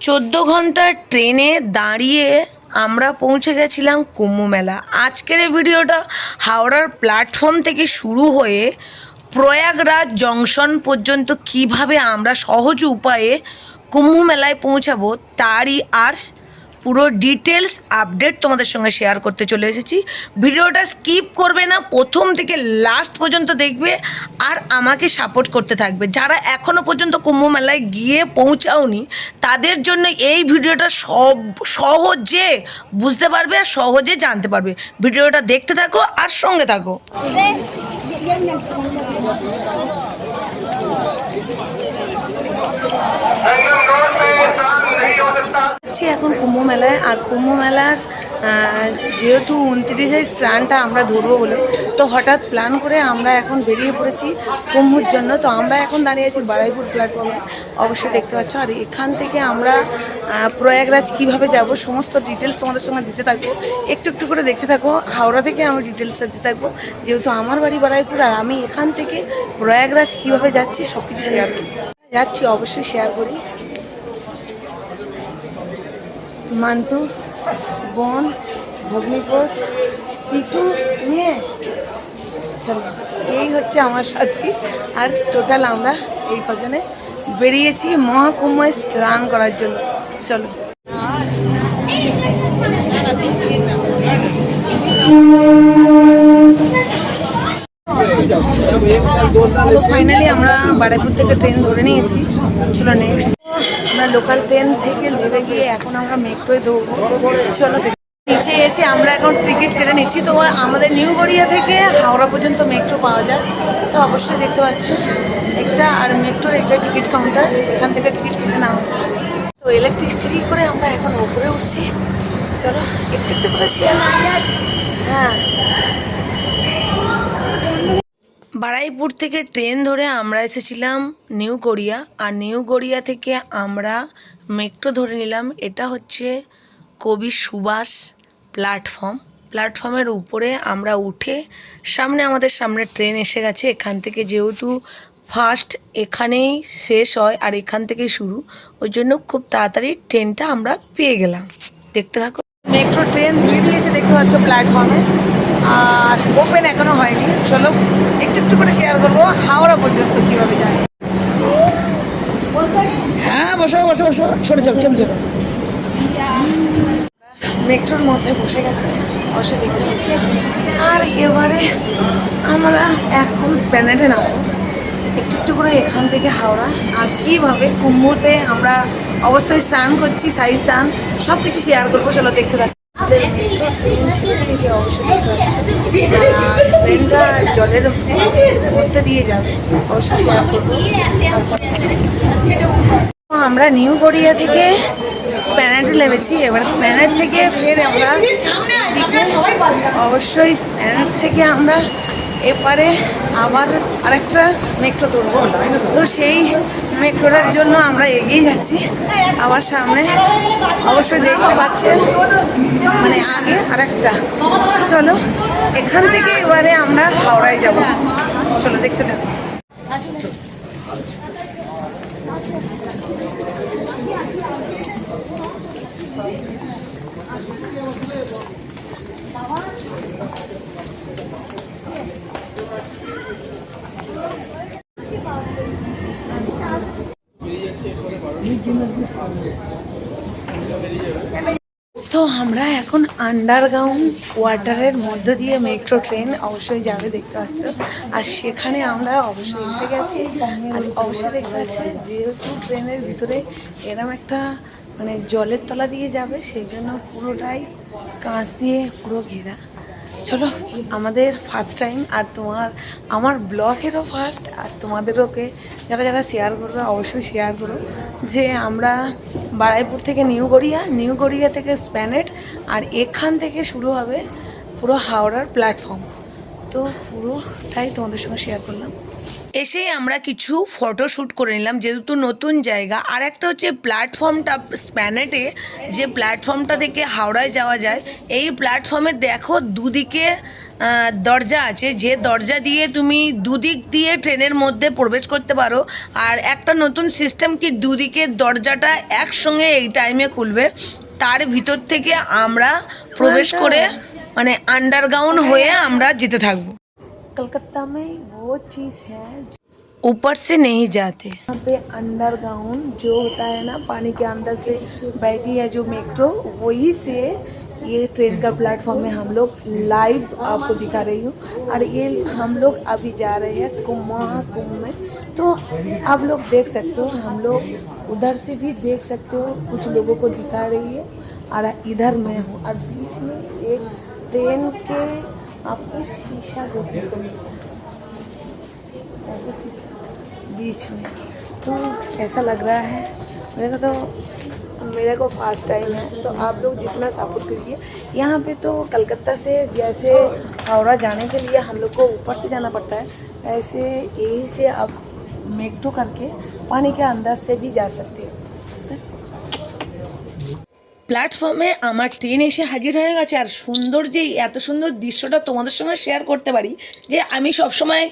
14 ঘন্টার ট্রেনে দাঁড়িয়ে আমরা পৌঁছে গেছিলাম কুম্ভ মেলা। আজকের এই ভিডিওটা হাওড়ার প্ল্যাটফর্ম থেকে শুরু হয়ে প্রয়াগরাজ জংশন পর্যন্ত কিভাবে আমরা সহজ উপায়ে কুম্ভ মেলায় পৌঁছাবো তারই আর পুরো ডিটেলস আপডেট তোমাদের সঙ্গে শেয়ার করতে চলে এসেছি। ভিডিওটা স্কিপ করবে না, প্রথম থেকে লাস্ট পর্যন্ত দেখবে আর আমাকে সাপোর্ট করতে থাকবে। যারা এখনও পর্যন্ত কুম্ভ মেলায় গিয়ে পৌঁছাওনি তাদের জন্য এই ভিডিওটা সহজে বুঝতে পারবে আর সহজে জানতে পারবে। ভিডিওটা দেখতে থাকো আর সঙ্গে থাকো। এখন কুম্ভ মেলায়, আর কুম্ভ মেলার যেহেতু 29শে স্নানটা আমরা ধরবো বলে তো হঠাৎ প্ল্যান করে আমরা এখন বেরিয়ে পড়েছি কুম্ভর জন্য। তো আমরা এখন দাঁড়িয়ে আছি বারুইপুর প্ল্যাটফর্মে, অবশ্যই দেখতে পাচ্ছ। আর এখান থেকে আমরা প্রয়াগরাজ কিভাবে যাব সমস্ত ডিটেলস তোমাদের সঙ্গে দিতে থাকবো, একটু একটু করে দেখতে থাকো। হাওড়া থেকে আমি ডিটেলসটা দিতে থাকবো, যেহেতু আমার বাড়ি বারুইপুর আর আমি এখান থেকে প্রয়াগরাজ কিভাবে যাচ্ছি সব কিছু শেয়ার করি, যাচ্ছি অবশ্যই শেয়ার করি। মান্টু, বোন, ভগ্নিপদ, পিকু, মেয়ে, চলো এই হচ্ছে আমার সাথী। আর টোটাল আমরা এই কজনে বেরিয়েছি মহাকুম্ভে স্নান করার জন্য। চলো ফাইনালি আমরা বারুইপুর থেকে ট্রেন ধরে নিয়েছি। চলো নেক্সট আমরা লোকাল ট্রেন থেকে নেমে গিয়ে এখন আমরা মেট্রোয় দৌড়বো। চলো নিচে এসে আমরা এখন টিকিট কেটে নিচ্ছি। তো আমাদের নিউ গড়িয়া থেকে হাওড়া পর্যন্ত মেট্রো পাওয়া যায়, তো অবশ্যই দেখতে পাচ্ছ একটা। আর মেট্রোর একটা টিকিট কাউন্টার, এখান থেকে টিকিট কেটে নেওয়া হচ্ছে। তো ইলেকট্রিসিটি করে আমরা এখন উপরে উঠছি। চলো একটু একটু করে শেয়ার করি। হ্যাঁ, বারুইপুর থেকে ট্রেন ধরে আমরা এসেছিলাম নিউ গড়িয়া, আর নিউ গড়িয়া থেকে আমরা মেট্রো ধরে নিলাম। এটা হচ্ছে কবি সুভাষ প্ল্যাটফর্মের উপরে আমরা উঠে আমাদের সামনে ট্রেন এসে গেছে। এখান থেকে যেহেতু ফার্স্ট এখানেই শেষ হয় আর এখান থেকেই শুরু, ওই জন্য খুব তাড়াতাড়ি ট্রেনটা আমরা পেয়ে গেলাম। দেখতে থাকো। মেট্রো ট্রেন দিয়ে দিয়েছে দেখতে পাচ্ছ প্ল্যাটফর্মে, আর ওপেন এখনো হয়নি। চলো একটু একটু করে শেয়ার করবো হাওড়া পর্যন্ত কীভাবে যায়। হ্যাঁ বসো বসো বসো, ছোটো যাও চলে যাও। মেট্রোর মধ্যে বসে গেছে, বসে দেখতে পাচ্ছি। আর এবারে আমরা এখন স্প্ল্যানেডে নামবো একটু একটু করে এখান থেকে হাওড়া। আর কীভাবে কুম্ভতে আমরা অবশ্যই স্নান করছি, সাই স্নান সব কিছু শেয়ার করবো। চলো দেখতে থাকি। ট্রেন ছেড়ে দিয়েছে অবশ্যই দেখতে পাচ্ছি, ট্রেনটা জলের মধ্যে দিয়ে যাবে, অবশ্যই শেয়ার করবো। আমরা নিউ গড়িয়া থেকে স্প্ল্যানেডে নেমেছি। এবার স্প্ল্যানেড থেকে ফের আমরা অবশ্যই স্প্ল্যানেড থেকে আমরা এপারে আবার আরেকটা মেট্রো তুলব। তো সেই মেট্রোটার জন্য আমরা এগিয়ে যাচ্ছি। আমার সামনে অবশ্যই দেখতে পাচ্ছেন, মানে আগে আরেকটা। চলো এখান থেকে এবারে আমরা হাওড়ায় যাব। চলো দেখতে থাকো। তো আমরা এখন আন্ডারগ্রাউন্ড ওয়াটারের মধ্য দিয়ে মেট্রো ট্রেন অবশ্যই যাবে, দেখতে পাচ্ছ। আর সেখানে আমরা অবশ্যই এসে গেছি। আর অবশ্যই দেখতে পাচ্ছি যেহেতু ট্রেনের ভিতরে এরম একটা মানে জলের তলা দিয়ে যাবে, সেই জন্য পুরোটাই কাঁচ দিয়ে পুরো ঘেরা। চলো আমাদের ফার্স্ট টাইম, আর আমার ব্লগেরও ফার্স্ট, আর তোমাদেরওকে যারা যারা শেয়ার করবে অবশ্যই শেয়ার করো যে আমরা বারুইপুর থেকে নিউ গড়িয়া থেকে স্প্ল্যানেড, আর এখান থেকে শুরু হবে পুরো হাওড়ার প্ল্যাটফর্ম। তো পুরোটাই তোমাদের সঙ্গে শেয়ার করলাম। এসেই আমরা কিছু ফটোশ্যুট করে নিলাম, যেহেতু নতুন জায়গা। আর একটা হচ্ছে প্ল্যাটফর্মটা, স্প্ল্যানেডে যে প্ল্যাটফর্মটা থেকে হাওড়ায় যাওয়া যায়, এই প্ল্যাটফর্মে দেখো দুদিকে দরজা আছে, যে দরজা দিয়ে তুমি দুদিক দিয়ে ট্রেনের মধ্যে প্রবেশ করতে পারো। আর একটা নতুন সিস্টেম কি দুদিকের দরজাটা একসঙ্গে এই টাইমে খুলবে, তার ভিতর থেকে আমরা প্রবেশ করে মানে আন্ডারগ্রাউন্ড হয়ে আমরা যেতে থাকবো। कलकत्ता में वो चीज़ है ऊपर से नहीं जाते, यहाँ पे अंडरग्राउंड जो होता है ना, पानी के अंदर से बहती है जो मेट्रो, वही से ये ट्रेन का प्लेटफॉर्म में हम लोग लाइव आपको दिखा रही हूँ। और ये हम लोग अभी जा रहे हैं महाकुंभ में, तो आप लोग देख सकते हो, हम लोग उधर से भी देख सकते हो, कुछ लोगों को दिखा रही है। और इधर मैं हूँ और बीच में एक ट्रेन के आपको शीशा देखने को मिलता है, ऐसा शीशा बीच में। तो ऐसा लग रहा है मेरे को फर्स्ट टाइम है, तो आप लोग जितना सपोर्ट करिए। यहाँ पे तो कलकत्ता से जैसे हावड़ा जाने के लिए हम लोग को ऊपर से जाना पड़ता है, ऐसे यही से आप मेट्रो करके पानी के अंदर से भी जा सकते हो। প্ল্যাটফর্মে আমার ট্রেন এসে হাজির হয়ে গেছে। আর সুন্দর যে এত সুন্দর দৃশ্যটা তোমাদের সঙ্গে শেয়ার করতে পারি, যে আমি সবসময়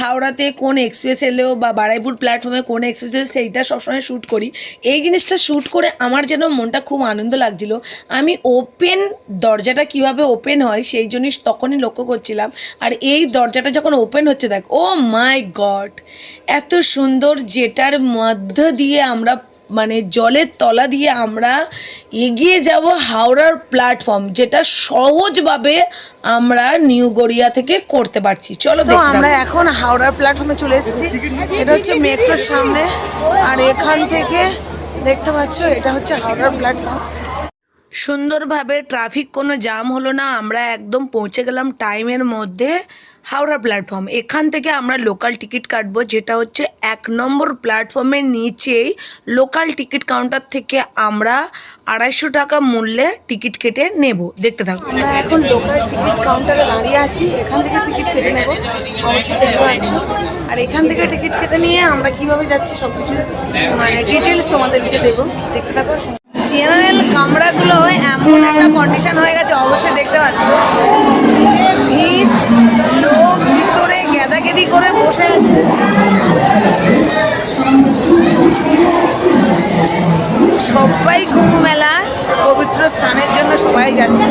হাওড়াতে কোন এক্সপ্রেস এলেও বা বারুইপুর প্ল্যাটফর্মে কোন এক্সপ্রেস এলে সেইটা সবসময় শ্যুট করি। এই জিনিসটা শ্যুট করে আমার যেন মনটা খুব আনন্দ লাগছিল। আমি ওপেন দরজাটা কিভাবে ওপেন হয় সেই জিনিস তখনই লক্ষ্য করছিলাম। আর এই দরজাটা যখন ওপেন হচ্ছে, দেখ ও মাই গড, এত সুন্দর, যেটার মধ্য দিয়ে আমরা মানে জলের তলা দিয়ে আমরা এগিয়ে যাব হাওড়ার প্ল্যাটফর্ম, যেটা সহজভাবে আমরা নিউ গড়িয়া থেকে করতে পারছি। চলো তো আমরা এখন হাওড়ার প্ল্যাটফর্মে চলে এসেছি। এটা হচ্ছে মেট্রোর সামনে, আর এখান থেকে দেখতে পাচ্ছ এটা হচ্ছে হাওড়ার প্ল্যাটফর্ম। সুন্দরভাবে ট্রাফিক কোনো জাম হলো না, আমরা একদম পৌঁছে গেলাম টাইমের মধ্যে হাওড়া প্ল্যাটফর্ম। এখান থেকে আমরা লোকাল টিকিট কাটবো, যেটা হচ্ছে 1 নম্বর প্ল্যাটফর্মের নিচেই লোকাল টিকিট কাউন্টার থেকে আমরা 250 টাকা মূল্যে টিকিট কেটে নেব। দেখতে থাকবো। আমরা এখন লোকাল টিকিট কাউন্টারে দাঁড়িয়ে আছি, এখান থেকে টিকিট কেটে নেব, অবশ্যই দেখতে পাচ্ছ। আর এখান থেকে টিকিট কেটে নিয়ে আমরা কিভাবে যাচ্ছি সব কিছু মানে ডিটেলস তোমাদেরকে দেবো, দেখতে থাকো। জেনারেল কামরাগুলো এমন একটা কন্ডিশন হয়ে গেছে, অবশ্যই দেখতে পাচ্ছ, ভিড়, লোক ভিতরে গেদাগেদি করে বসে আছে। সবাই কুম্ভ মেলা পবিত্র স্নানের জন্য সবাই যাচ্ছে।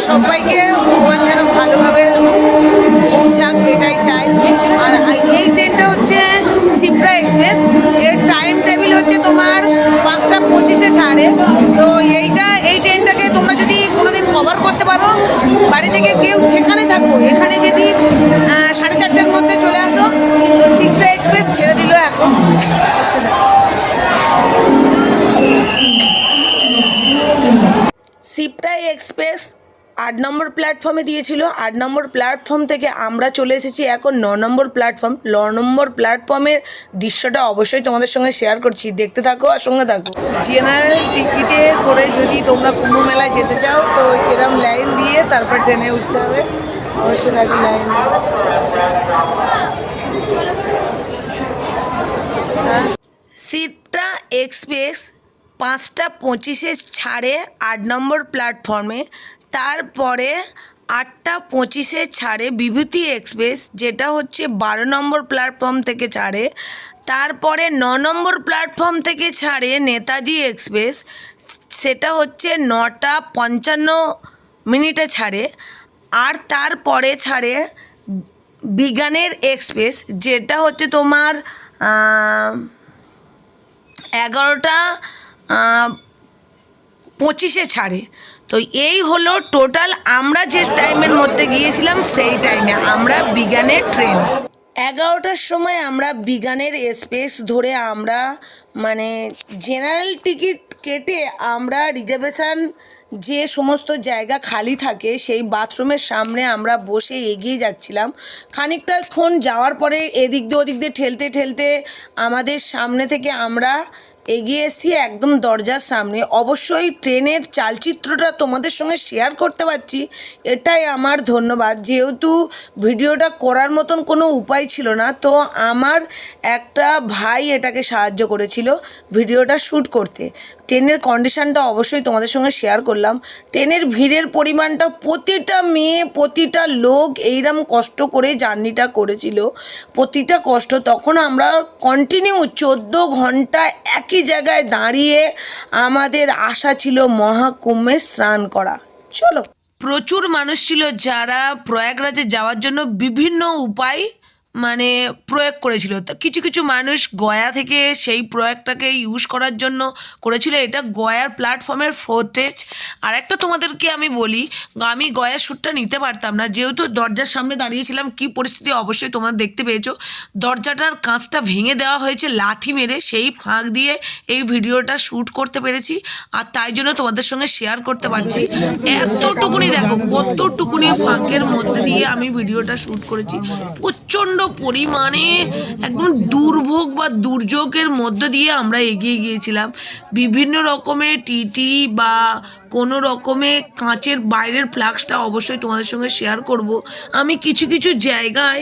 সবাইকে ভগবান যেন ভালোভাবে পৌঁছাক, এটাই চাই। আর এই ট্রেনটা হচ্ছে শিপ্রা এক্সপ্রেস, এর টাইম টেবিল হচ্ছে তোমার 5টা 25-এ ছাড়ে। তো এই ট্রেনটাকে তোমরা যদি কোনোদিন কভার করতে পারো, বাড়ি থেকে কেউ যেখানে থাকো, এখানে যদি 4:30টার মধ্যে চলে আসো, তো শিপ্রা এক্সপ্রেস ছেড়ে দিল এখন। শিপ্রা এক্সপ্রেস 8 নম্বর প্ল্যাটফর্মে দিয়েছিল। 8 নম্বর প্ল্যাটফর্ম থেকে আমরা চলে এসেছি এখন 9 নম্বর প্ল্যাটফর্ম। 9 নম্বর প্ল্যাটফর্মের দৃশ্যটা অবশ্যই তোমাদের সঙ্গে শেয়ার করছি, দেখতে থাকো আর সঙ্গে থাকো। জেনারেল টিকিটে করে যদি তোমরা কুম্ভ মেলায় যেতে চাও, তো এরকম লাইন দিয়ে তারপর ট্রেনে উঠতে হবে, অবশ্যই থাকো লাইন। শিপ্রা এক্সপ্রেস 5টা 25-এ ছাড়ে 8 নম্বর প্ল্যাটফর্মে, তারপরে 8টা 25-এ ছাড়ে বিভূতি এক্সপ্রেস, যেটা হচ্ছে 12 নম্বর প্ল্যাটফর্ম থেকে ছাড়ে। তারপরে 9 নম্বর প্ল্যাটফর্ম থেকে ছাড়ে নেতাজি এক্সপ্রেস, সেটা হচ্ছে 9টা 55 ছাড়ে। আর তারপরে ছাড়ে বিজ্ঞানের এক্সপ্রেস, যেটা হচ্ছে তোমার 11টা 25-এ ছাড়ে। তো এই হলো টোটাল আমরা যে টাইমের মধ্যে গিয়েছিলাম, সেই টাইমে আমরা বিজ্ঞানের ট্রেন 11টার সময় আমরা বিজ্ঞানের এক্সপ্রেস ধরে আমরা মানে জেনারেল টিকিট কেটে আমরা রিজার্ভেশন যে সমস্ত জায়গা খালি থাকে সেই বাথরুমের সামনে আমরা বসে এগিয়ে যাচ্ছিলাম। খানিকটাক্ষণ যাওয়ার পরে এদিক দিয়ে ওদিক দিয়ে ঠেলতে ঠেলতে আমাদের সামনে থেকে আমরা এগিয়ে এসেছি একদম দরজার সামনে। অবশ্যই ট্রেনের চালচিত্রটা তোমাদের সঙ্গে শেয়ার করতে পারছি, এটাই আমার ধন্যবাদ। যেহেতু ভিডিওটা করার মতন কোনো উপায় ছিল না, তো আমার একটা ভাই এটাকে সাহায্য করেছিল ভিডিওটা শ্যুট করতে। ট্রেনের কন্ডিশানটা অবশ্যই তোমাদের সঙ্গে শেয়ার করলাম। ট্রেনের ভিড়ের পরিমাণটা, প্রতিটা মেয়ে প্রতিটা লোক এইরকম কষ্ট করে জার্নিটা করেছিল, প্রতিটা কষ্ট। তখন আমরা কন্টিনিউ 14 ঘন্টা একই জায়গায় দাঁড়িয়ে আমাদের আশা ছিল মহাকুম্ভে স্নান করা। চলো, প্রচুর মানুষ ছিল যারা প্রয়াগরাজে যাওয়ার জন্য বিভিন্ন উপায় প্রয়োগ করেছিল। তো কিছু কিছু মানুষ গয়া থেকে সেই প্রয়োগটাকে ইউজ করার জন্য করেছিল। এটা গয়ার প্ল্যাটফর্মের ফুটেজ। আর একটা তোমাদেরকে আমি বলি, আমি গয়ার শ্যুটটা নিতে পারতাম না, যেহেতু দরজার সামনে দাঁড়িয়েছিলাম। কি পরিস্থিতি অবশ্যই তোমরা দেখতে পেয়েছো। দরজাটার কাঁচটা ভেঙে দেওয়া হয়েছে লাথি মেরে, সেই ফাঁক দিয়ে এই ভিডিওটা শ্যুট করতে পেরেছি, আর তাই জন্য তোমাদের সঙ্গে শেয়ার করতে পারছি। এতটুকুনি দেখো, কতটুকুনি ফাঁকের মধ্যে দিয়ে আমি ভিডিওটা শ্যুট করেছি। প্রচণ্ড পরিমাণে একদম দুর্ভোগ বা দুর্যোগের মধ্য দিয়ে আমরা এগিয়ে গিয়েছিলাম। বিভিন্ন রকমের টিটি বা কোনো রকমে কাঁচের বাইরের ফ্লাক্সটা অবশ্যই তোমাদের সঙ্গে শেয়ার করব। আমি কিছু কিছু জায়গায়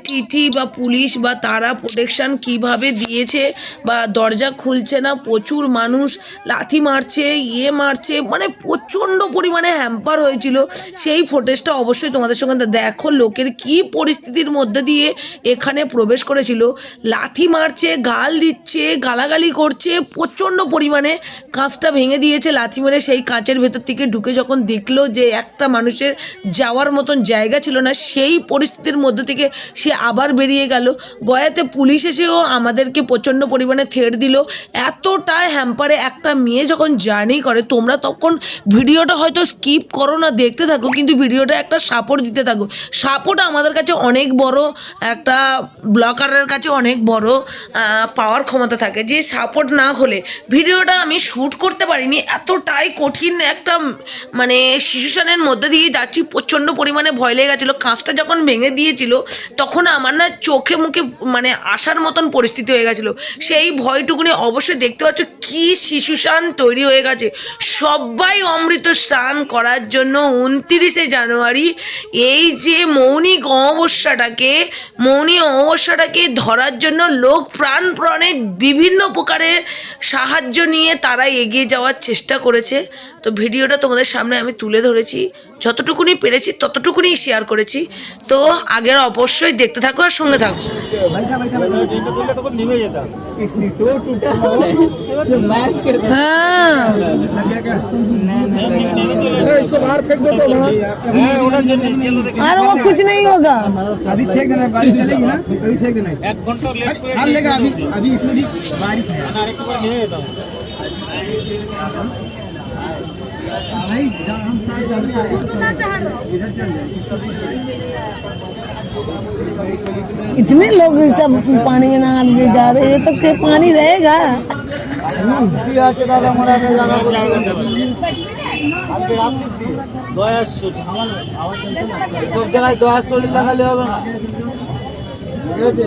টিটি বা পুলিশ বা তারা প্রোটেকশান কিভাবে দিয়েছে, বা দরজা খুলছে না, প্রচুর মানুষ লাথি মারছে, মারছে, প্রচণ্ড পরিমাণে হ্যাম্পার হয়েছিল। সেই ফুটেজটা অবশ্যই তোমাদের সঙ্গে দেখো, লোকের কি পরিস্থিতির মধ্যে দিয়ে এখানে প্রবেশ করেছিল। লাথি মারছে, গাল দিচ্ছে, গালাগালি করছে, প্রচণ্ড পরিমাণে কাঁচটা ভেঙে দিয়েছে লাথি মেরে। সেই কাঁচের ভেতর থেকে ঢুকে যখন দেখলো যে একটা মানুষের যাওয়ার মতন জায়গা ছিল না, সেই পরিস্থিতির মধ্যে থেকে সে আবার বেরিয়ে গেল। গয়াতে পুলিশ এসেও আমাদেরকে প্রচণ্ড পরিমাণে থ্রেট দিল। এতটাই হ্যাম্পারে একটা মেয়ে যখন জার্নি করে, তোমরা তখন ভিডিওটা হয়তো স্কিপ করো না, দেখতে থাকো, কিন্তু ভিডিওটা একটা সাপোর্ট দিতে থাকো। সাপোর্ট আমাদের কাছে অনেক বড়, একটা ব্লগারের কাছে অনেক বড় পাওয়ার ক্ষমতা থাকে। যে সাপোর্ট না হলে ভিডিওটা আমি শ্যুট করতে পারিনি। এতটাই কঠিন একটা সিচুয়েশনের মধ্যে দিয়ে যাচ্ছি, প্রচণ্ড পরিমাণে ভয় লেগে গেছিলো। কাঁচটা যখন ভেঙে দিয়েছিল তখন আমার না চোখে মুখে আসার মতন পরিস্থিতি হয়ে গেছিলো। সেই ভয়টুকুনি অবশ্যই দেখতে পাচ্ছ কি সিচুয়েশন তৈরি হয়ে গেছে। সবাই অমৃত স্নান করার জন্য 29শে জানুয়ারি এই যে মৌনী অমাবস্যাটাকে ধরার জন্য লোক প্রাণপণে বিভিন্ন প্রকারের সাহায্য নিয়ে তারা এগিয়ে যাওয়ার চেষ্টা করেছে। তো ভিডিওটা তোমাদের সামনে আমি তুলে ধরেছি, যতটুকুনি পেরেছি ততটুকুনি শেয়ার করেছি। তো আগের অবশ্যই দেখতে থাকো আর সঙ্গে থাকো। আর वो कुछ नहीं होगा, अभी फेंक देना, बारिश चलेगी ना, अभी फेंक देना, 1 घंटा लेट করে हाल लेगा। अभी इसमें भी बारिश है, भाई जहाँ हम साथ जाने आए इधर चल जाए। इतने लोग सब पानी में नहाने जा रहे हैं, तो क्या पानी रहेगा? সব জায়গায় 10 শরীর লাগালে হবে না, ঠিক আছে?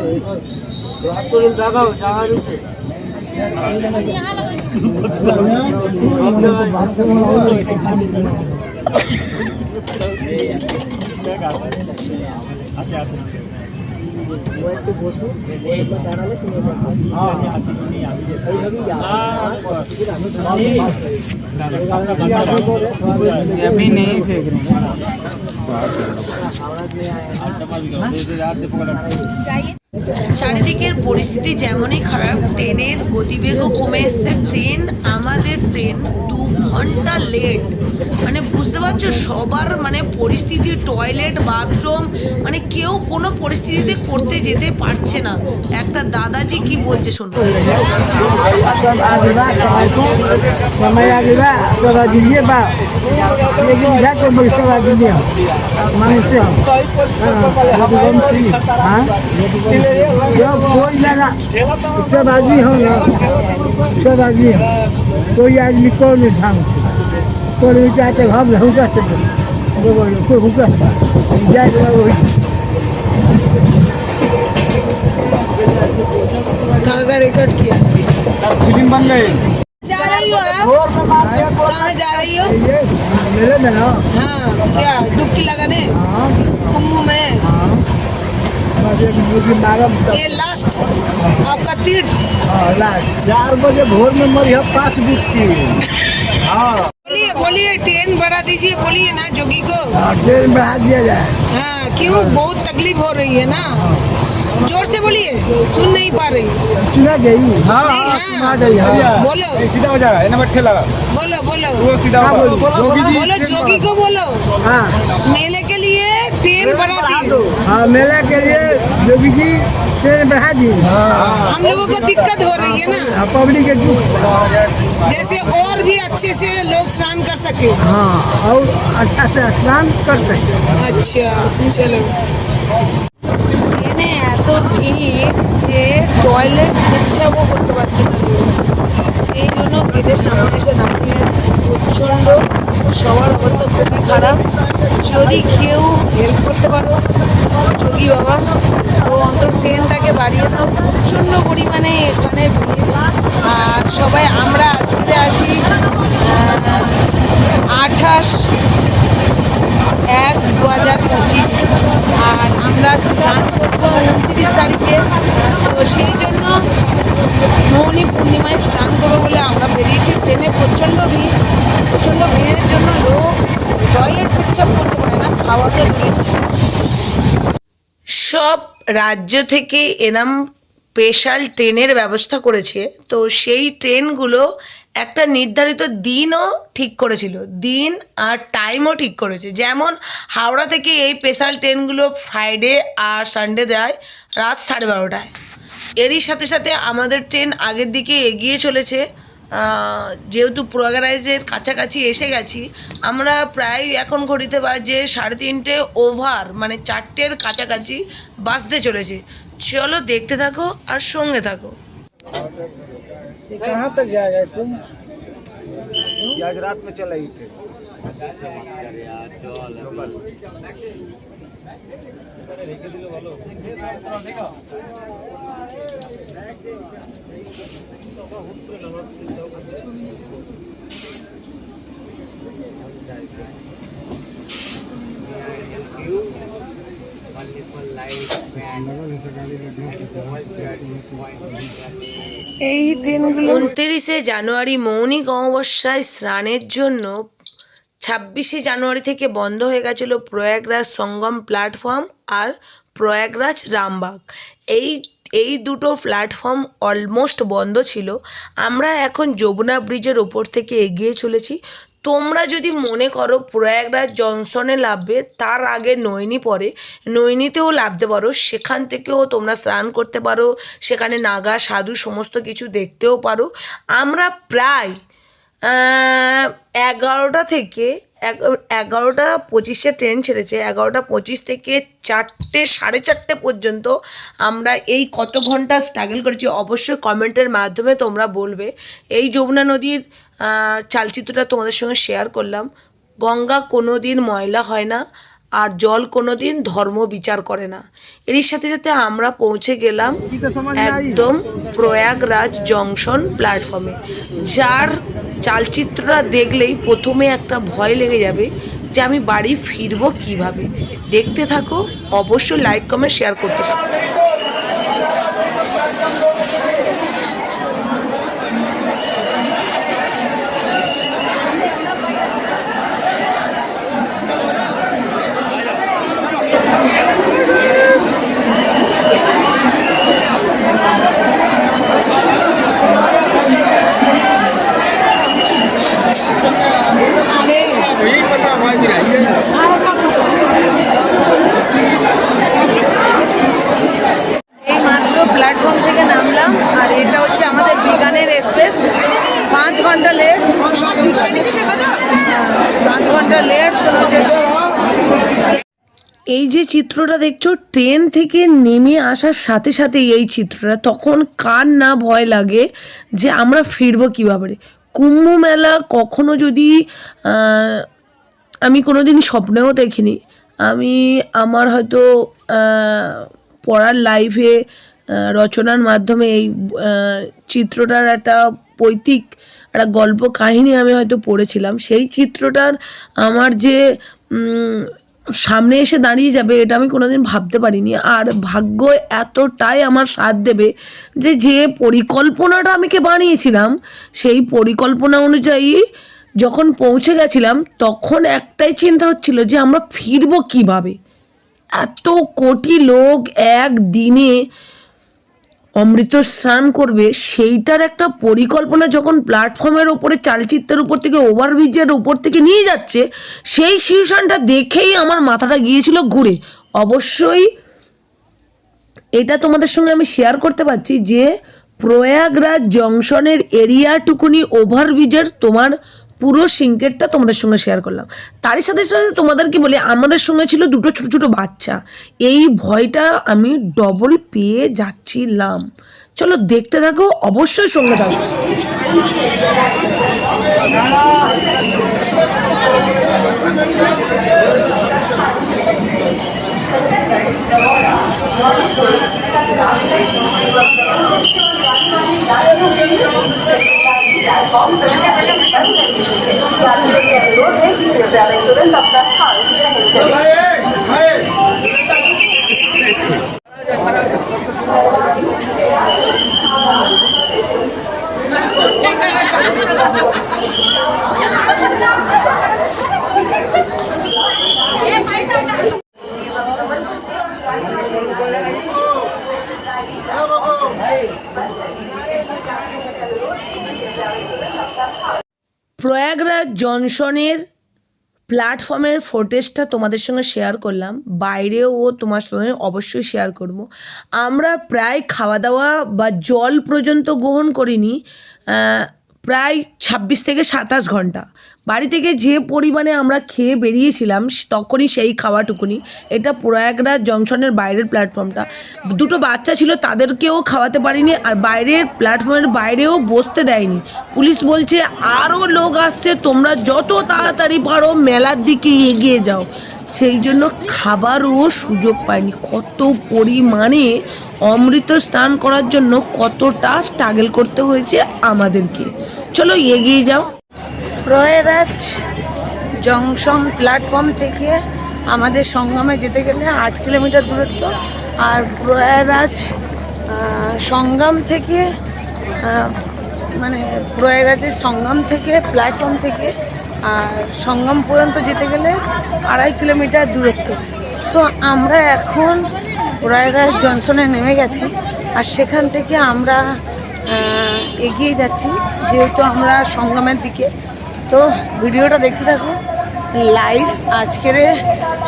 10 শরীর লাগাও, জায়গা রয়েছে। अभी नहीं फेंक रहे। চারিদিকের পরিস্থিতি যেমনই খারাপ, ট্রেনের গতিবেগও কমে এসছে। আমাদের ট্রেন 2 ঘন্টা লেট। বুঝতে পারছো সবার পরিস্থিতি, টয়লেট, বাথরুম কেউ কোনো পরিস্থিতিতে করতে যেতে পারছে না। একটা দাদাজি কি বলছে শোনো। सब आदमी हो ना, सब आदमी हो, कोई आदमी कौन ढंग से कोई चाहते हम हुका से कोई हुका जाए काका रिकॉर्ड किया। फिल्म बन गई। जा रही हो आप? भोर में मार दिया तो कहाँ जा रही हो? ये मेले में ना। हाँ, क्या डुबकी लगाने हाँ कुम्भ में? हाँ बस एक मुर्गी मारम तब। ये लास्ट आपका तीर्थ। हाँ लास्ट 4 बजे भोर में मरी 5 बूथ की। हाँ बोलिए बोलिए, ट्रेन बढ़ा दीजिए, बोलिए ना जोगी को। ट्रेन बढ़ा दिया जाए। हाँ, क्यों? बहुत तकलीफ हो रही है ना, जोर से बोलिए, सुन नहीं पा रही। सुना गई। हाँ नहीं, हाँ हाँ। सुना गई। हाँ बोलो ये सीधा हो जाएगा, ये नंबर ठेला बोलो बोलो वो सीधा हाँ, होगा। बोलो, जोगी जी बोलो, जोगी को बोलो हाँ मेले के लिए ट्रेन बढ़ा दी। हाँ मेला के लिए जोगी जी ट्रेन बढ़ा दी। हम लोगों को दिक्कत हो रही है ना, हाँ, पब्लिक के दुख। जैसे और भी अच्छे से लोग स्नान कर सके। हाँ और अच्छा से स्नान कर सके। আচ্ছা চলো। ট্রেনে এত ভিড় যে টয়লেট ইচ্ছাও করতে পারছে না লোক। সেই জন্য গেটের সামনে এসে দাঁড়িয়ে আছে। প্রচণ্ড সবার অবস্থা খুবই খারাপ। যদি কেউ হেল্প করতে পারো যোগী বাবা, তো অন্তত ট্রেনটাকে বাড়িয়ে দাও। প্রচণ্ড পরিমাণে এখানে ভিড়। আর সবাই আমরা আজকে আছি 28/1/2025, আর আমরা স্নান করবো 29 তারিখে। তো সেই জন্য মৌনী পূর্ণিমায় স্নান করবো বলে আমরা বেরিয়েছি। ট্রেনে প্রচণ্ড ভিড়, প্রচণ্ড ভিড়ের জন্য লোক টয়লেট পেচ্ছাপ করতে পারে না, খাওয়াতে দিয়েছে। সব রাজ্য থেকে এরম স্পেশাল ট্রেনের ব্যবস্থা করেছে। তো সেই ট্রেনগুলো একটা নির্ধারিত দিনও ঠিক করেছিল, দিন আর টাইমও ঠিক করেছে। যেমন হাওড়া থেকে এই স্পেশাল ট্রেনগুলো ফ্রাইডে আর সানডে যায় রাত 12:30টায়। এরই সাথে সাথে আমাদের ট্রেন আগের দিকে এগিয়ে চলেছে। যেহেতু প্রয়াগরাজের কাছাকাছি এসে গেছি, আমরা প্রায় এখন ঘড়িতে বাজে 3:30 ওভার, মানে 4টের কাছাকাছি বাজতে চলেছে। চলো দেখতে থাকো আর সঙ্গে থাকো। कहाँ तक जाएगा कुंभ? आज रात में चलेगी ट्रेन। এই ট্রেনগুলো 29শে জানুয়ারি মৌনিক অমাবস্যায় স্নানের জন্য 26শে জানুয়ারি থেকে বন্ধ হয়ে গেছিলো প্রয়াগরাজ সঙ্গম প্ল্যাটফর্ম আর প্রয়াগরাজ রামবাগ। এই দুটো প্ল্যাটফর্ম অলমোস্ট বন্ধ ছিল। আমরা এখন যমুনা ব্রিজের ওপর থেকে এগিয়ে চলেছি। তোমরা যদি মনে করো প্রয়াগরাজ জংশনে নামবে, তার আগে নৈনি পড়ে, নৈনিতেও নামতে পারো। সেখান থেকেও তোমরা স্নান করতে পারো, সেখানে নাগা সাধু সমস্ত কিছু দেখতেও পারো। আমরা প্রায় 11টা থেকে 11:25 ট্রেন ছেড়েছে। 11:25 থেকে 4টে 4:30 পর্যন্ত আমরা এই কত ঘন্টা স্ট্রাগল করেছি অবশ্যই কমেন্টের মাধ্যমে তোমরা বলবে। এই যমুনা নদীর চালচিত্রটা তোমাদের সঙ্গে শেয়ার করলাম। গঙ্গা কোনো দিন ময়লা হয় না, আর জল কোনো দিন ধর্ম বিচার করে না। এরই সাথে সাথে আমরা পৌঁছে গেলাম একদম প্রয়াগরাজ জংশন প্ল্যাটফর্মে, যার চালচিত্রটা দেখলেই প্রথমে একটা ভয় লেগে যাবে যে আমি বাড়ি ফিরবো কিভাবে। দেখতে থাকো, অবশ্যই লাইক কমেন্ট শেয়ার করতে থাকো। এই মাত্র প্ল্যাটফর্ম থেকে নামলাম, আর এটা হচ্ছে আমাদের বিকানের এক্সপ্রেস। 5 ঘন্টা লেট, 5 ঘন্টা লেট। এই যে চিত্রটা দেখছো, ট্রেন থেকে নেমে আসার সাথে সাথে এই চিত্রটা, তখন কার না ভয় লাগে যে আমরা ফিরবো কীভাবে। কুম্ভ মেলা কখনো যদি আমি কোনো দিন স্বপ্নেও দেখিনি। আমার হয়তো পড়ার লাইফে রচনার মাধ্যমে এই চিত্রটার একটা পৈতৃক একটা গল্প কাহিনী আমি হয়তো পড়েছিলাম। সেই চিত্রটার আমার যে সামনে এসে দাঁড়িয়ে যাবে এটা আমি কোনোদিন ভাবতে পারিনি। আর ভাগ্য এতটাই আমার সাথ দেবে যে যে পরিকল্পনাটা আমাকে বানিয়েছিলাম সেই পরিকল্পনা অনুযায়ী যখন পৌঁছে গেছিলাম তখন একটাই চিন্তা হচ্ছিল যে আমরা ফিরবো কিভাবে। এত কোটি লোক একদিনে অমৃত স্নান করবে সেইটার একটা পরিকল্পনা যখন প্ল্যাটফর্মের ওপরে চালচিত্রের উপর থেকে ওভারব্রিজের উপর থেকে নিয়ে যাচ্ছে, সেই সিচুয়েশনটা দেখেই আমার মাথাটা গিয়েছিল ঘুরে। অবশ্যই এটা তোমাদের সঙ্গে আমি শেয়ার করতে পারছি যে প্রয়াগরাজ জংশনের এরিয়াটুকুনি ওভারব্রিজের তোমার পুরো সিঙ্কেটটা তোমাদের সঙ্গে শেয়ার করলাম। তারই সাথে সাথে তোমাদেরকে বলি আমাদের সঙ্গে ছিল দুটো ছোটো ছোটো বাচ্চা, এই ভয়টা আমি ডবল পেয়ে যাচ্ছিলাম। চলো দেখতে থাকো, অবশ্যই সঙ্গে থাকো। প্রয়াগরাজ জংশনের প্ল্যাটফর্মের ফুটেজটা তোমাদের সঙ্গে শেয়ার করলাম, বাইরেও তোমার সঙ্গে অবশ্যই শেয়ার করব। আমরা প্রায় খাওয়া দাওয়া বা জল পর্যন্ত গ্রহণ করিনি প্রায় 26 থেকে 27 ঘন্টা। বাড়ি থেকে যে পরিমাণে আমরা খেয়ে বেরিয়েছিলাম তখনই সেই খাওয়াটুকুনি। এটা প্রয়াগরাজ জংশনের বাইরের প্ল্যাটফর্মটা। দুটো বাচ্চা ছিল, তাদেরকেও খাওয়াতে পারিনি, আর বাইরের প্ল্যাটফর্মের বাইরেও বসতে দেয়নি। পুলিশ বলছে আরও লোক আসছে, তোমরা যত তাড়াতাড়ি পারো মেলার দিকে এগিয়ে যাও। সেই জন্য খাবারও সুযোগ পায়নি। কত পরিমাণে অমৃত স্নান করার জন্য কতটা স্ট্রাগল করতে হয়েছে আমাদেরকে। চলো এগিয়ে যাও। প্রয়াগরাজ জংশন প্ল্যাটফর্ম থেকে আমাদের সঙ্গমে যেতে গেলে 8 কিলোমিটার দূরত্ব, আর প্রয়াগরাজ সঙ্গম থেকে মানে প্রয়াগরাজের সঙ্গম থেকে প্ল্যাটফর্ম থেকে আর সঙ্গম পর্যন্ত যেতে গেলে 2.5 কিলোমিটার দূরত্ব। তো আমরা এখন প্রয়াগরাজ জংশনে নেমে গেছি, আর সেখান থেকে আমরা এগিয়ে যাচ্ছি যেহেতু আমরা সঙ্গমের দিকে। তো ভিডিওটা দেখতে থাকো লাইভ। আজকের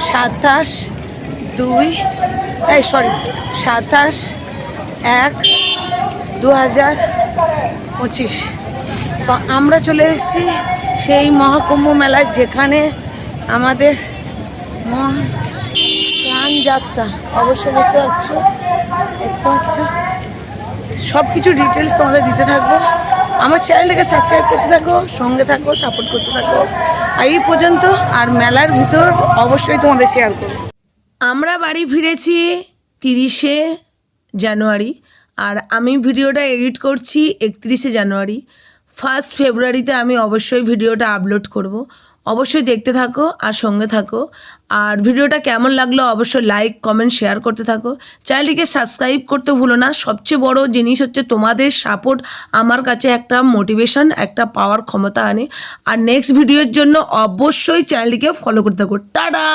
27/1/2025। তো আমরা চলে এসেছি সেই মহাকুম্ভ মেলায় যেখানে আমাদের প্রাণ যাত্রা। অবশ্যই দেখতে পাচ্ছ সব কিছু ডিটেলস তোমাদের দিতে থাকবো। আমার চ্যানেলটাকে সাবস্ক্রাইব করতে থাকো, সঙ্গে থাকো, সাপোর্ট করতে থাকো এই পর্যন্ত। আর মেলার ভিতর অবশ্যই তোমাদের শেয়ার করবো। আমরা বাড়ি ফিরেছি 30শে জানুয়ারি, আর আমি ভিডিওটা এডিট করছি 31শে জানুয়ারি। 1 ফেব্রুয়ারিতে আমি অবশ্যই ভিডিওটা আপলোড করব। অবশ্যই দেখতে থাকো আর সঙ্গে থাকো। আর ভিডিওটা কেমন লাগলো অবশ্যই লাইক, কমেন্ট, শেয়ার করতে থাকো। চ্যানেলটিকে সাবস্ক্রাইব করতে ভুলো না। সবচেয়ে বড় জিনিস হচ্ছে তোমাদের সাপোর্ট আমার কাছে একটা মোটিভেশন, একটা পাওয়ার ক্ষমতা আনে। আর নেক্সট ভিডিওর জন্য অবশ্যই চ্যানেলটিকে ফলো করতে থাকো। টাটা।